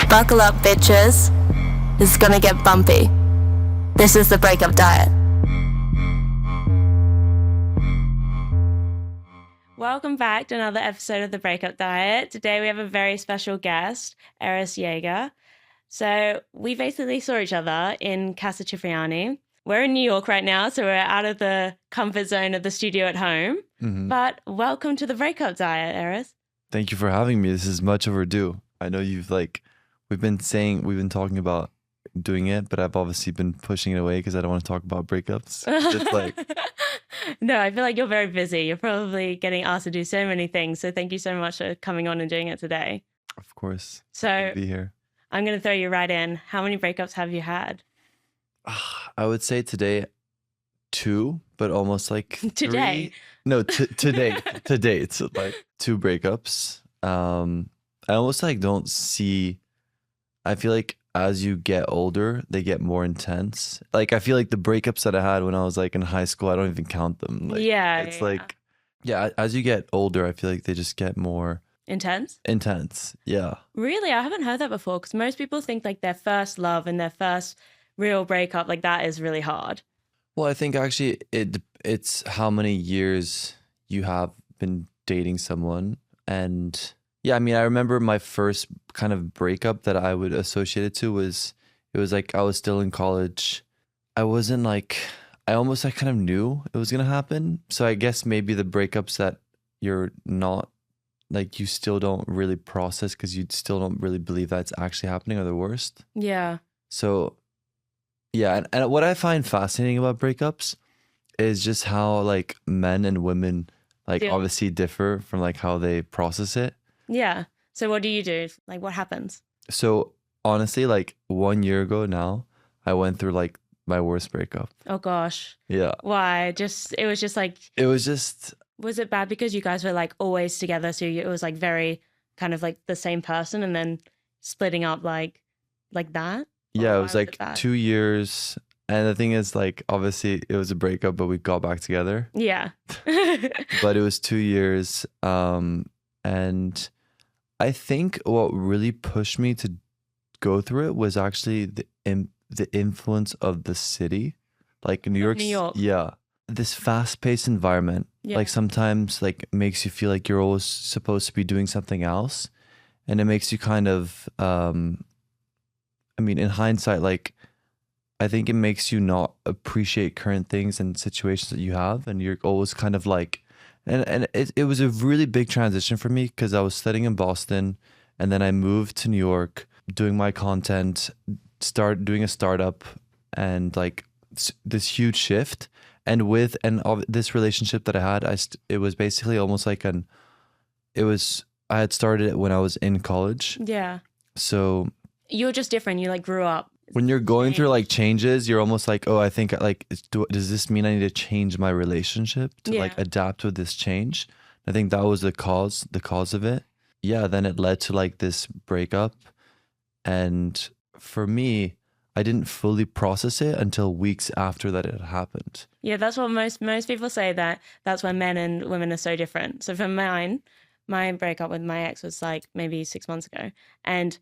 Buckle up, bitches. This is gonna get bumpy. This is the Breakup Diet. Welcome back to another episode of the Breakup Diet. Today we have a very special guest, Aris Yeager. So we basically saw each other in Casa Cipriani. We're in New York right now, so we're out of the comfort zone of the studio at home. Mm-hmm. But welcome to the Breakup Diet, Aris. Thank you for having me. This is much overdue. I know we've been talking about doing it, but I've obviously been pushing it away because I don't want to talk about breakups. Just like... No, I feel like you're very busy. You're probably getting asked to do so many things. So thank you so much for coming on and doing it today. Of course. So be here. I'm going to throw you right in. How many breakups have you had? I would say today 2, but almost like Today? 3. No, today. Today it's like 2 breakups. I almost don't see. I feel like as you get older, they get more intense. Like I feel like the breakups that I had when I was in high school, I don't even count them. As you get older, I feel like they just get more intense. Yeah. Really, I haven't heard that before because most people think their first love and their first real breakup that is really hard. Well, I think actually it's how many years you have been dating someone. And yeah, I mean, I remember my first kind of breakup that I would associate it to was I was still in college. I wasn't I kind of knew it was going to happen. So I guess maybe the breakups that you're not you still don't really process because you still don't really believe that's actually happening are the worst. Yeah. So yeah, and what I find fascinating about breakups is just how men and women obviously differ from how they process it. Yeah. So what do you do? What happens? So honestly, 1 year ago now, I went through my worst breakup. Oh gosh. Yeah. Why? Was it bad because you guys were always together? So it was very kind of the same person and then splitting up like that? Yeah, it was 2 years. And the thing is obviously it was a breakup, but we got back together. Yeah. But it was 2 years. And I think what really pushed me to go through it was actually the influence of the city, New York. Yeah, this fast-paced environment, sometimes makes you feel like you're always supposed to be doing something else, and it makes you kind of, I mean, in hindsight, I think it makes you not appreciate current things and situations that you have, and you're always kind of And it was a really big transition for me because I was studying in Boston and then I moved to New York doing my content, start doing a startup and this huge shift. And this relationship that I had, it was basically almost I had started it when I was in college. Yeah. So you're just different. You grew up. When you're going through changes, you're almost oh, I think does this mean I need to change my relationship to adapt with this change? I think that was the cause of it. Yeah, then it led to this breakup. And for me, I didn't fully process it until weeks after that it happened. Yeah, that's what most people say, that's why men and women are so different. So for my breakup with my ex was maybe 6 months ago. And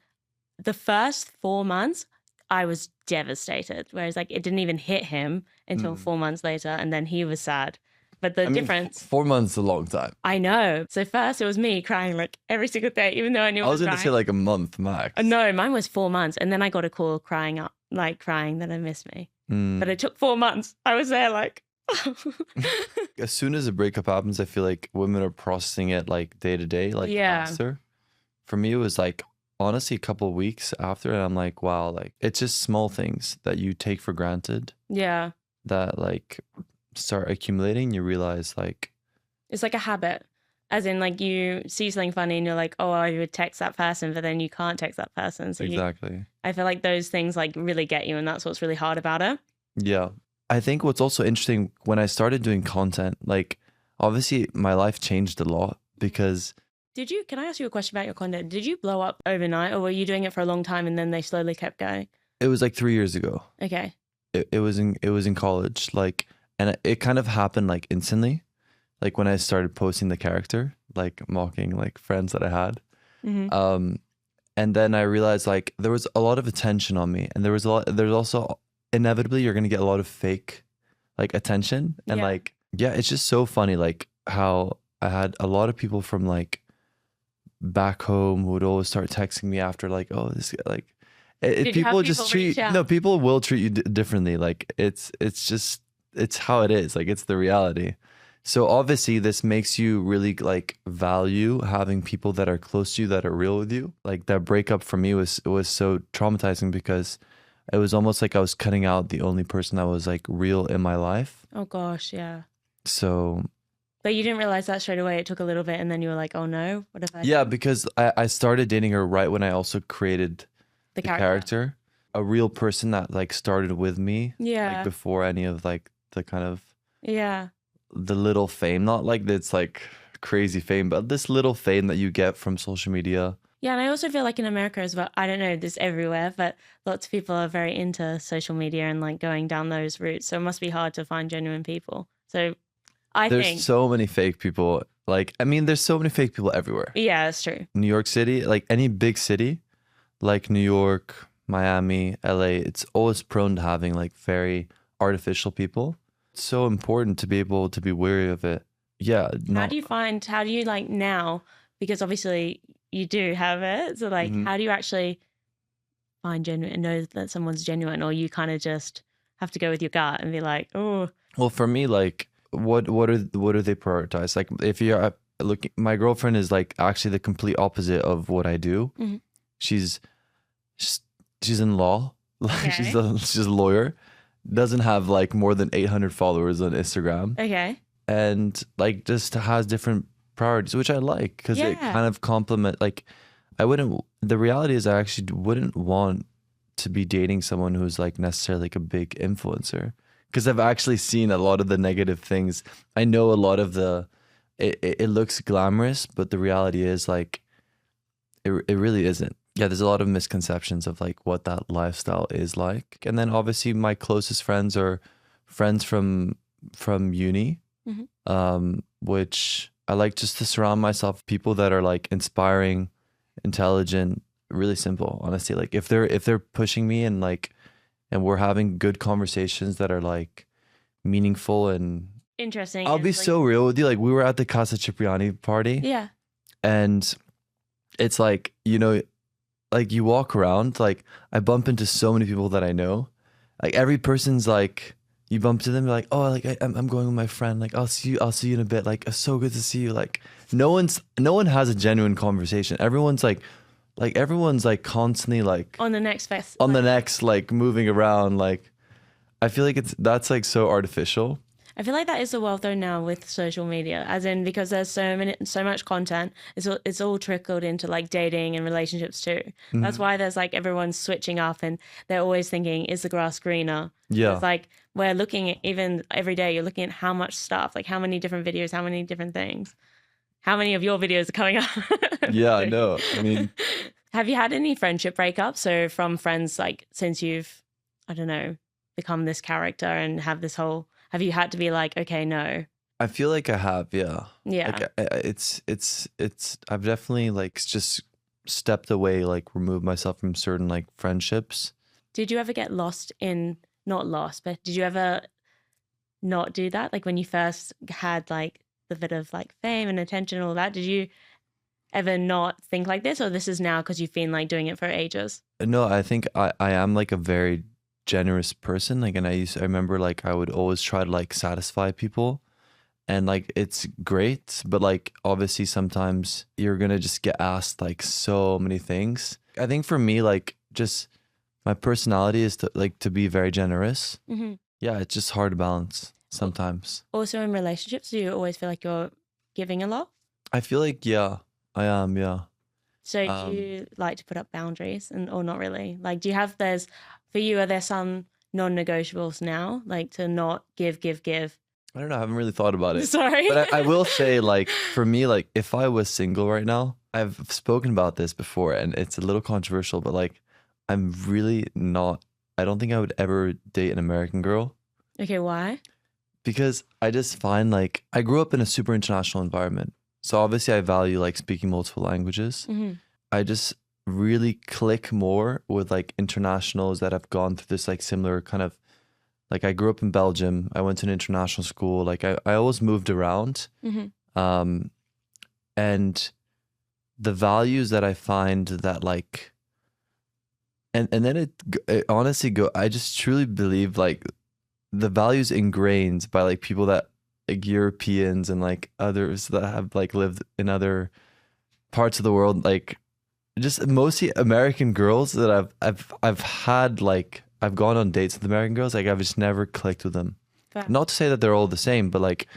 the first 4 months, I was devastated, whereas it didn't even hit him until 4 months later, and then he was sad. But the difference... 4 months is a long time. I know. So first it was me crying every single day, even though I knew I was going to say a month max. No, mine was 4 months, and then I got a call crying that I missed me. But it took 4 months. I was there As soon as a breakup happens, I feel like women are processing it day to day, faster. For me, it was honestly a couple of weeks after, and I'm wow, it's just small things that you take for granted. Yeah. That start accumulating. You realize it's a habit, as in you see something funny and you're oh, I would text that person, but then you can't text that person. So exactly. I feel those things really get you, and that's what's really hard about it. Yeah. I think what's also interesting when I started doing content, obviously my life changed a lot because... Can I ask you a question about your content? Did you blow up overnight, or were you doing it for a long time and then they slowly kept going? It was 3 years ago. Okay. It was in college, and it kind of happened instantly, when I started posting the character, mocking friends that I had. Mm-hmm. And then I realized like there was a lot of attention on me, and there's also inevitably you're gonna get a lot of fake like attention, and Yeah. like yeah, it's just so funny like how I had a lot of people from like back home who would always start texting me after like, oh, this guy, like Did you have people just people reach treat out? no, people will treat you differently. Like it's just it's how it is. Like it's the reality. So obviously this makes you really like value having people that are close to you, that are real with you. Like that breakup for me was so traumatizing because it was almost like I was cutting out the only person that was like real in my life. Oh gosh, yeah. So But you didn't realize that straight away. It took a little bit, and then you were like, "Oh no, what if I?" yeah, because I started dating her right when I also created the the character, a real person that like started with me, Yeah, like before any of like the kind of yeah, the little fame, not like it's like crazy fame, but this little fame that you get from social media. yeah. And I also feel like in America as well. I don't know this everywhere, but lots of people are very into social media and like going down those routes. So it must be hard to find genuine people. So I There's think, so many fake people. Like, I mean, there's so many fake people everywhere. yeah, it's true. New York City, like any big city, like New York, Miami, LA, it's always prone to having like very artificial people. It's so important to be able to be wary of it. Yeah. How do you like now? Because obviously you do have it. So like, Mhm. how do you actually find genuine and know that someone's genuine, or you kind of just have to go with your gut and be like, oh, Well, for me, like, what do they prioritize? Like, if you're looking, my girlfriend is like actually the complete opposite of what I do. Mhm. She's she's in law, like Okay. she's a lawyer. Doesn't have like more than 800 followers on Instagram, okay, and like just has different priorities, which I like because it Yeah. kind of complement. Like, I wouldn't. The reality is, I actually wouldn't want to be dating someone who's like necessarily like a big influencer, because I've actually seen a lot of the negative things. I know a lot of the it looks glamorous, but the reality is like it really isn't. Yeah, there's a lot of misconceptions of like what that lifestyle is like. And then obviously my closest friends are friends from uni, which I like just to surround myself with people that are like inspiring, intelligent, really simple, honestly. Like if they're pushing me and like and we're having good conversations that are like meaningful, and interesting. I'll and, be like, so real with you. Like we were at the Casa Cipriani party, yeah, and it's like, you know, like you walk around, like I bump into so many people that I know. Like every person's like, you bump to them, you're like, oh, like I'm going with my friend. Like I'll see you in a bit. Like it's so good to see you. Like no one has a genuine conversation. Everyone's like constantly like on the next fest. on the next, like moving around. Like I feel like that's like so artificial. I feel like that is the world though now with social media, as in because there's so much content. It's all trickled into like dating and relationships too. That's why there's like everyone's switching up and they're always thinking, is the grass greener? Yeah. It's like we're looking at, even every day you're looking at how much stuff, like how many different videos, how many different things, how many of your videos are coming up. Yeah, I know. I mean, Have you had any friendship breakups? So from friends, like since you've, I don't know, become this character and have this whole, have you had to be like, okay, no? I feel like I have, yeah. Yeah. Like I've definitely like just stepped away, like removed myself from certain like friendships. Did you ever get lost in, not lost, but did you ever not do that? Like when you first had like the bit of like fame and attention and all that, did you ever not think like this, or this is now because you've been like doing it for ages? No, I think I am like a very generous person. Like, and I remember like I would always try to like satisfy people, and like it's great, but like obviously sometimes you're gonna just get asked like so many things. I think for me, like just my personality is to be very generous. Mm-hmm. Yeah, it's just hard to balance sometimes. Also in relationships, do you always feel like you're giving a lot? I feel like, yeah, I am, yeah. So do you like to put up boundaries or not really? Like, do you have, for you, are there some non-negotiables now? Like to not give? I don't know. I haven't really thought about it. Sorry. But I will say, like, for me, like, if I was single right now, I've spoken about this before and it's a little controversial, but like, I'm really not, I don't think I would ever date an American girl. Okay, why? Because I just find like, I grew up in a super international environment. So obviously I value like speaking multiple languages. Mm-hmm. I just really click more with like internationals that have gone through this like similar kind of, like I grew up in Belgium. I went to an international school. Like I always moved around. Um, and the values that I find that like, and then it honestly I just truly believe like the values ingrained by like people that like Europeans and like others that have like lived in other parts of the world, like just mostly American girls that I've had, like I've gone on dates with American girls, like I've just never clicked with them. Fair. Not to say that they're all the same, but like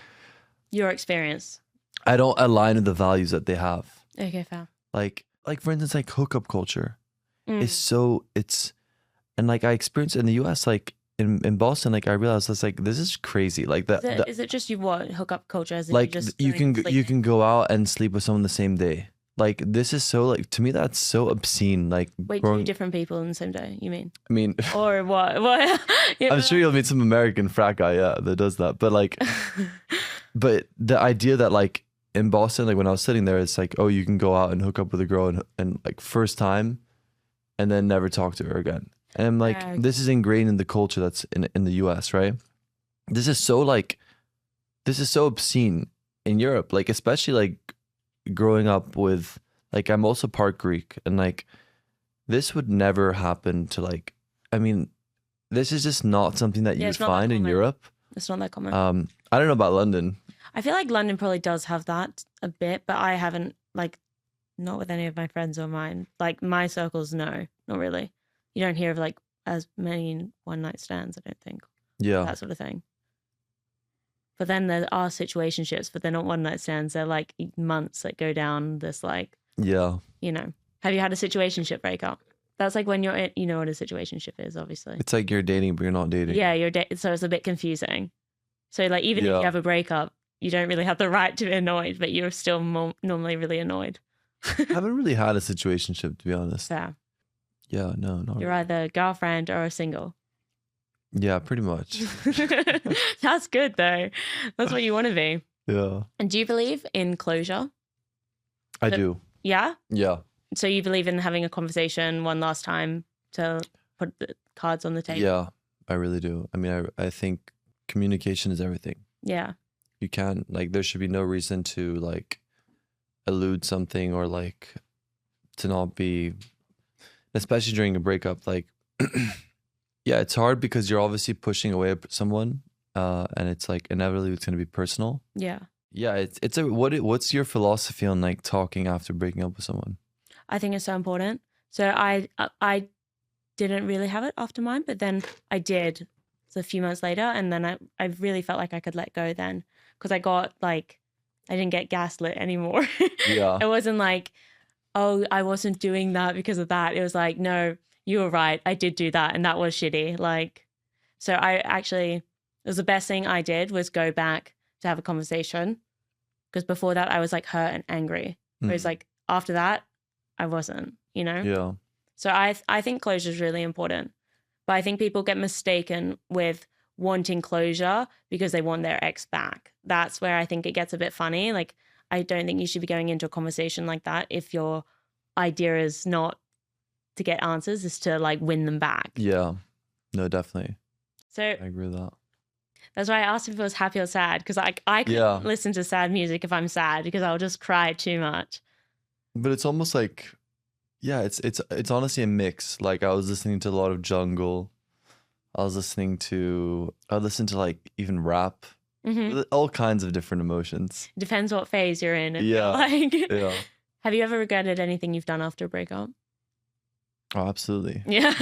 Your experience. I don't align with the values that they have. Okay, fair. Like for instance, like hookup culture is so, it's, and like I experienced in the US, like in Boston, like I realized that's like, this is crazy. Like that Is it just you what hookup culture? As in like you can go out and sleep with someone the same day. Like this is so, like, to me that's so obscene. Like wait, two different people on the same day, you mean? I mean, or what I'm sure you'll meet some American frat guy, that does that, but like but the idea that like in Boston, like when I was sitting there, it's like, oh, you can go out and hook up with a girl and like first time and then never talk to her again. And I'm like, this is ingrained in the culture that's in the US, right? This is so obscene in Europe, like especially like growing up with, like, I'm also part Greek, and like this would never happen to, like, I mean, this is just not something that you would find in Europe. It's not that common. I don't know about London. I feel like London probably does have that a bit, but I haven't, like, not with any of my friends or mine. Like my circles, no, not really. You don't hear of like as many one night stands, I don't think. Yeah. That sort of thing. But then there are situationships, but they're not one night stands. They're like months that go down this, like, yeah, you know. Have you had a situationship breakup? That's like when you're in, you know what a situationship is, obviously. It's like you're dating, but you're not dating. Yeah, so it's a bit confusing. So like even if you have a breakup, you don't really have the right to be annoyed, but you're still normally really annoyed. I haven't really had a situationship, to be honest. Yeah. Yeah, no, not You're really. either a girlfriend or a single. Yeah, pretty much. That's good though. That's what you want to be. Yeah. And do you believe in closure? I do. Yeah? Yeah. So you believe in having a conversation one last time to put the cards on the table? Yeah, I really do. I mean, I think communication is everything. Yeah. You can't, like, there should be no reason to, like, elude something or, like, to not be, especially during a breakup, like, yeah, it's hard because you're obviously pushing away someone, and it's, like, inevitably it's going to be personal. Yeah. Yeah, what's your philosophy on, like, talking after breaking up with someone? I think it's so important. So I didn't really have it after mine, but then I did. So a few months later, and then I really felt like I could let go then, because I got, like, I didn't get gaslit anymore. Yeah. It wasn't like, oh, I wasn't doing that because of that. It was like, no, you were right. I did do that, and that was shitty. Like, so it was the best thing I did was go back to have a conversation, because before that I was like hurt and angry. Whereas like after that, I wasn't, you know? Yeah. So I think closure is really important. But I think people get mistaken with wanting closure because they want their ex back. That's where I think it gets a bit funny. Like, I don't think you should be going into a conversation like that if your idea is not to get answers, is to, like, win them back. Yeah. No, definitely. So I agree with that. That's why I asked if it was happy or sad, because I can't listen to sad music if I'm sad, because I'll just cry too much. But it's almost like, yeah, it's honestly a mix. Like, I was listening to a lot of jungle. I listened to like even rap. All kinds of different emotions. Depends what phase you're in. Yeah. Like, yeah. Have you ever regretted anything you've done after a breakup? Oh, absolutely. Yeah.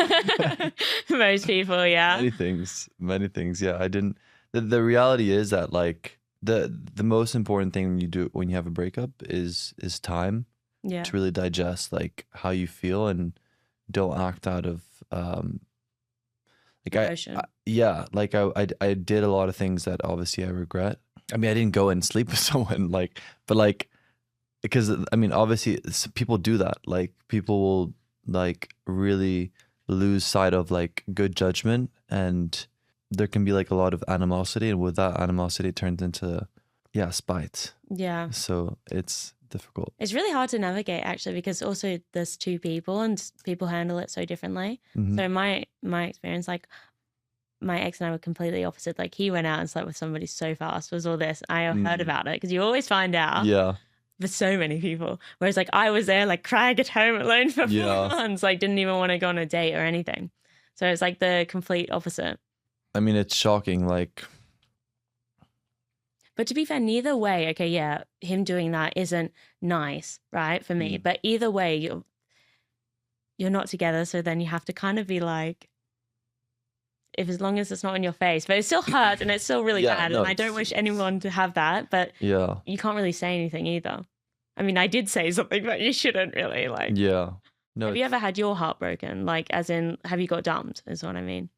Most people, yeah. Many things. Yeah, I didn't. The reality is that, like, the most important thing when you have a breakup is time. Yeah. To really digest, like, how you feel, and don't act out of like emotion. I did a lot of things that obviously I regret. I mean, I didn't go and sleep with someone, like, but like, because I mean, obviously people do that. Like, people will, like, really lose sight of, like, good judgment, and there can be, like, a lot of animosity, and with that animosity it turns into spite. Yeah. So it's difficult. It's really hard to navigate actually, because also there's two people and people handle it so differently. So my experience, like my ex and I were completely opposite. Like he went out and slept with somebody so fast, was all this. I heard about it because you always find out. Yeah. For so many people. Whereas like I was there like crying at home alone for 4 months, like didn't even want to go on a date or anything. So it's like the complete opposite. I mean, it's shocking. Like, but to be fair, neither way, okay, yeah, him doing that isn't nice, right, for me. But either way, you're not together, so then you have to kind of be like, if as long as it's not in your face, but it still hurts and it's still really bad. And I don't wish anyone to have that, but you can't really say anything either. I mean, I did say something, but you shouldn't really like. Yeah. No. Have you ever had your heart broken? Like, as in, have you got dumped? Is what I mean.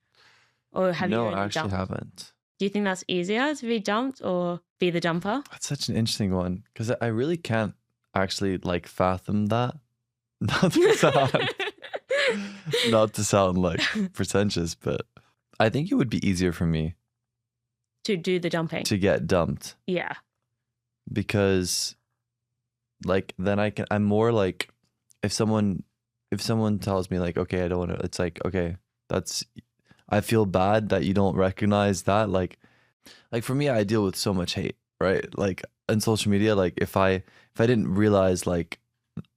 Or have you? No, really I actually dumped? haven't. Do you think that's easier to be dumped or be the dumper? That's such an interesting one because I really can't actually like fathom that. Not to sound like pretentious, but I think it would be easier for me to do the dumping, to get dumped. Yeah. Because like then I'm more like if someone tells me like, okay, I don't want to, it's like, okay, I feel bad that you don't recognize that. Like for me, I deal with so much hate, right? Like on social media, like if I didn't realize like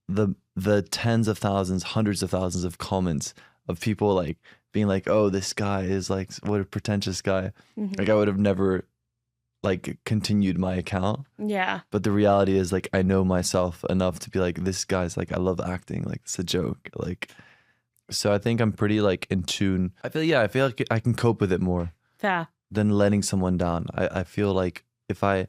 the tens of thousands, hundreds of thousands of comments of people like being like, oh, this guy is like, what a pretentious guy. Like I would have never like continued my account. Yeah. But the reality is like, I know myself enough to be like, this guy's like, I love acting. Like it's a joke. Like, so I think I'm pretty like in tune. I feel like I can cope with it more. Fair. Than letting someone down. I feel like if I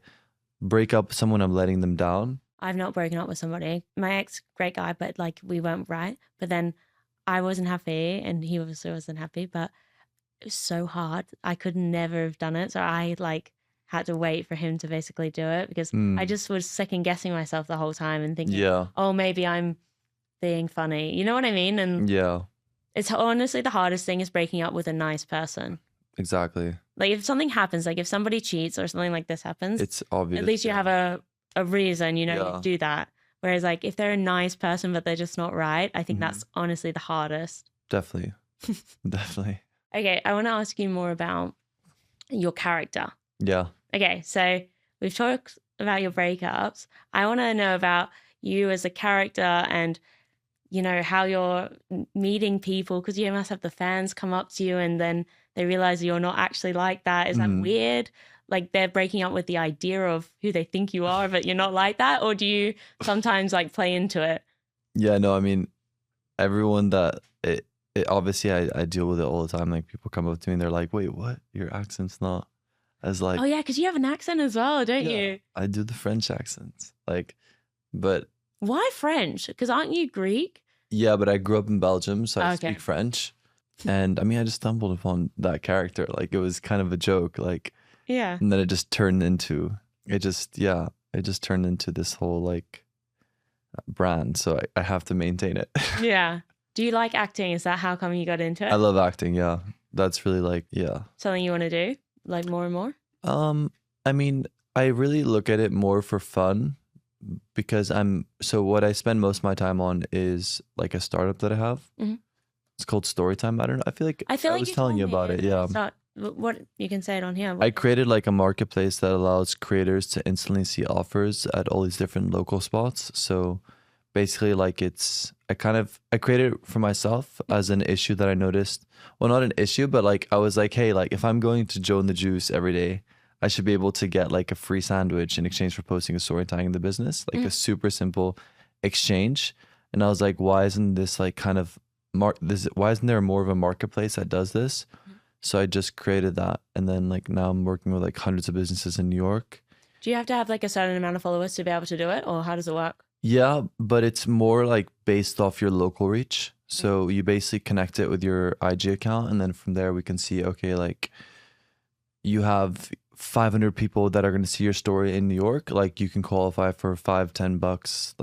break up with someone, I'm letting them down. I've not broken up with somebody. My ex, great guy, but like we weren't right. But then I wasn't happy and he obviously wasn't happy, but it was so hard. I could never have done it. So I like had to wait for him to basically do it because I just was second guessing myself the whole time and thinking, oh, maybe I'm being funny. You know what I mean? And it's honestly the hardest thing is breaking up with a nice person. Exactly. Like if something happens, like if somebody cheats or something like this happens, it's obvious. At least you have a reason, you know, to do that. Whereas like if they're a nice person but they're just not right, I think that's honestly the hardest. Definitely. Definitely. Okay, I want to ask you more about your character. Yeah. Okay, so we've talked about your breakups. I want to know about you as a character and, you know, how you're meeting people because you must have the fans come up to you and then they realize you're not actually like that. Is that weird? Like they're breaking up with the idea of who they think you are, but you're not like that? Or do you sometimes like play into it? Yeah, no, I mean, everyone that it obviously I deal with it all the time. Like people come up to me and they're like, wait, what? Your accent's not as like. Oh yeah, because you have an accent as well, don't you? I do the French accents. Like, but. Why French? Because aren't you Greek? Yeah, but I grew up in Belgium, so I speak French. And I mean, I just stumbled upon that character. Like it was kind of a joke. Like, and then it just turned into turned into this whole like brand. So I have to maintain it. Yeah. Do you like acting? Is that how come you got into it? I love acting. Yeah. That's really like, something you want to do like more and more? I mean, I really look at it more for fun because what I spend most of my time on is like a startup that I have. It's called Storytime. I don't know. I feel like I was telling you about it. Yeah. What you can say it on here. I created like a marketplace that allows creators to instantly see offers at all these different local spots. So basically like I created it for myself as an issue that I noticed. Well, not an issue, but like I was like, hey, like if I'm going to Joe and the Juice every day, I should be able to get like a free sandwich in exchange for posting a story tying in the business, like a super simple exchange. And I was like, why isn't this like kind of why isn't there more of a marketplace that does this? So I just created that. And then like now I'm working with like hundreds of businesses in New York. Do you have to have like a certain amount of followers to be able to do it? Or how does it work? Yeah, but it's more like based off your local reach. So you basically connect it with your IG account. And then from there we can see, okay, like you have 500 people that are going to see your story in New York. Like you can qualify for $5-10,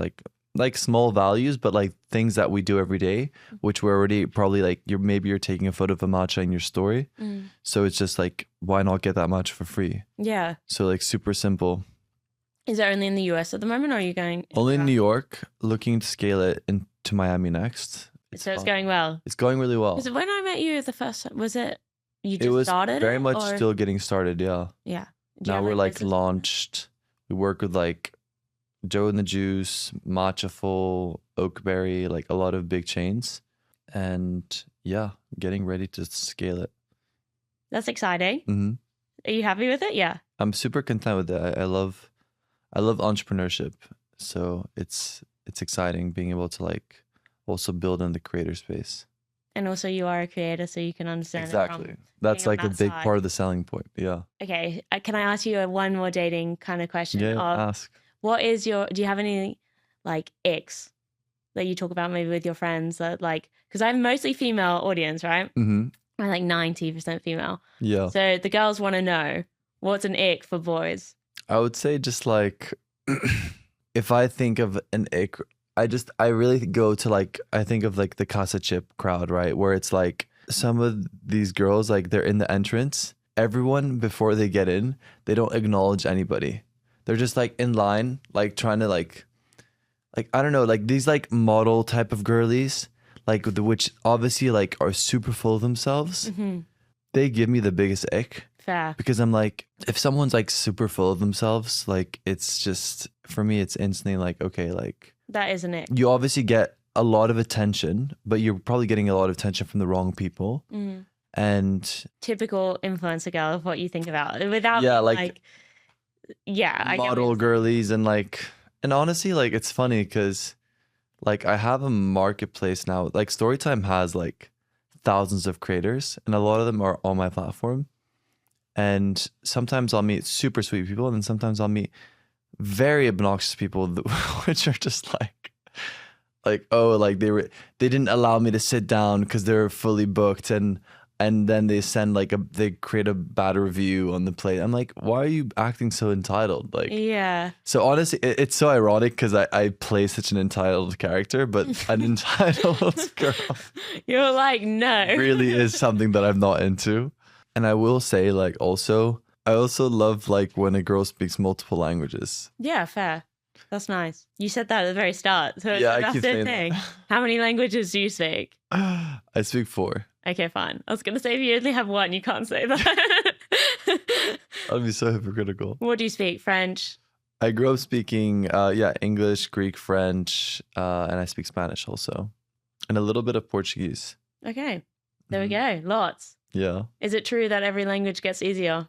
like small values, but like things that we do every day, which we're already probably like you're taking a photo of a matcha in your story. So it's just like, why not get that much for free? Yeah. So like super simple. Is it only in the US at the moment, or are you going? Only in New York, looking to scale it into Miami next. So it's going well. It's going really well. Because when I met you the first time, was it you just It was started very it, much or- still getting started, yeah. Yeah. Do you Now have, we're like business- launched. We work with like Joe and the Juice, Matchaful, Oakberry, like a lot of big chains. And yeah, getting ready to scale it. That's exciting. hmm Are you happy with it? Yeah. I'm super content with it. I love entrepreneurship. So it's exciting being able to like also build in the creator space. And also, you are a creator, so you can understand Exactly. it from That's being on like a that big side. part of the selling point. Yeah. Okay, can I ask you one more dating kind of question? Yeah. Of Ask. what is do you have any like icks that you talk about maybe with your friends that like, because I have mostly female audience, right? hmm I'm like 90% female. Yeah. So the girls want to know what's an ick for boys. I would say just like if I think of an ick, I really go to like I think of like the Casa Chip crowd, right? Where it's like some of these girls like they're in the entrance. Everyone before they get in, they don't acknowledge anybody. They're just like in line, like trying to like I don't know, like these like model type of girlies, like which obviously like are super full of themselves. Mm-hmm. They give me the biggest ick. Fair. Because I'm like, if someone's like super full of themselves, like it's just for me, it's instantly like, okay, like That is an ick. you obviously get a lot of attention, but you're probably getting a lot of attention from the wrong people. Mm. And Typical influencer girl of what you think about without Yeah, being, like, yeah, I get what model you're- girlies and honestly, like it's funny because like I have a marketplace now. Like Storytime has like thousands of creators, and a lot of them are on my platform. And sometimes I'll meet super sweet people, and then sometimes I'll meet very obnoxious people, which are just like oh, like they didn't allow me to sit down because they're fully booked, and then they send like they create a bad review on the plate. I'm like, why are you acting so entitled? Like, Yeah. so honestly, it's so ironic because I play such an entitled character, but an entitled girl You're like, no. really is something that I'm not into. And I will say, like, I also love like when a girl speaks multiple languages. Yeah, fair. That's nice. You said that at the very start. So Yeah, I that's keep the saying thing. that. How many languages do you speak? I speak 4. Okay, fine. I was going to say if you only have one, you can't say that. I'd be so hypocritical. What do you speak? French? I grew up speaking, English, Greek, French, and I speak Spanish also, and a little bit of Portuguese. Okay. There we Mhm. go. Lots. Yeah. Is it true that every language gets easier?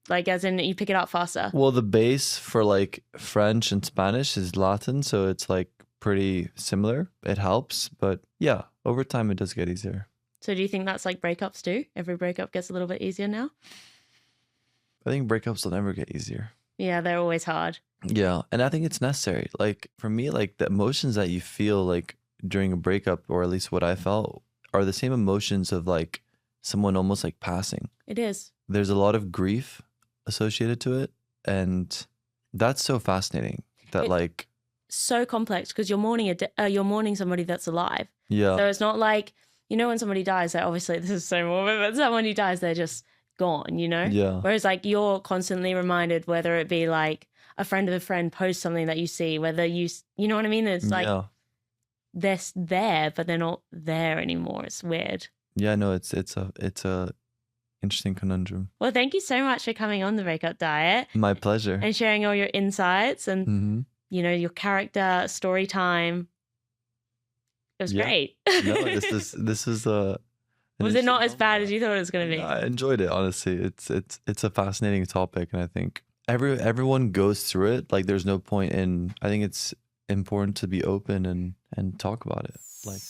Like, as in you pick it up faster? Well, the base for like French and Spanish is Latin, so it's like pretty similar. It helps, but yeah, over time it does get easier. So do you think that's like breakups too? Every breakup gets a little bit easier now? I think breakups will never get easier. Yeah, they're always hard. Yeah, and I think it's necessary. Like for me, like the emotions that you feel like during a breakup, or at least what I felt, are the same emotions of like someone almost like passing. It is. There's a lot of grief associated to it, and that's so fascinating. That It- like So complex because you're mourning somebody that's alive. yeah, So it's not like, you know, when somebody dies, like obviously this is so morbid, but someone who dies, they're just gone, you know? yeah, Whereas like you're constantly reminded, whether it be like a friend of a friend posts something that you see, whether you know what I mean? It's like yeah, they're there, but they're not there anymore. It's weird. yeah. No, it's a interesting conundrum. Well, thank you so much for coming on the Breakup Diet My pleasure. and sharing all your insights and, hmm you know, your character story time. It was Yeah. great. No, this is a. Was it not as bad as you thought it was going to be? I enjoyed it, honestly. It's a fascinating topic, and I think everyone goes through it. Like, there's no point in. I think it's important to be open and talk about it. Like.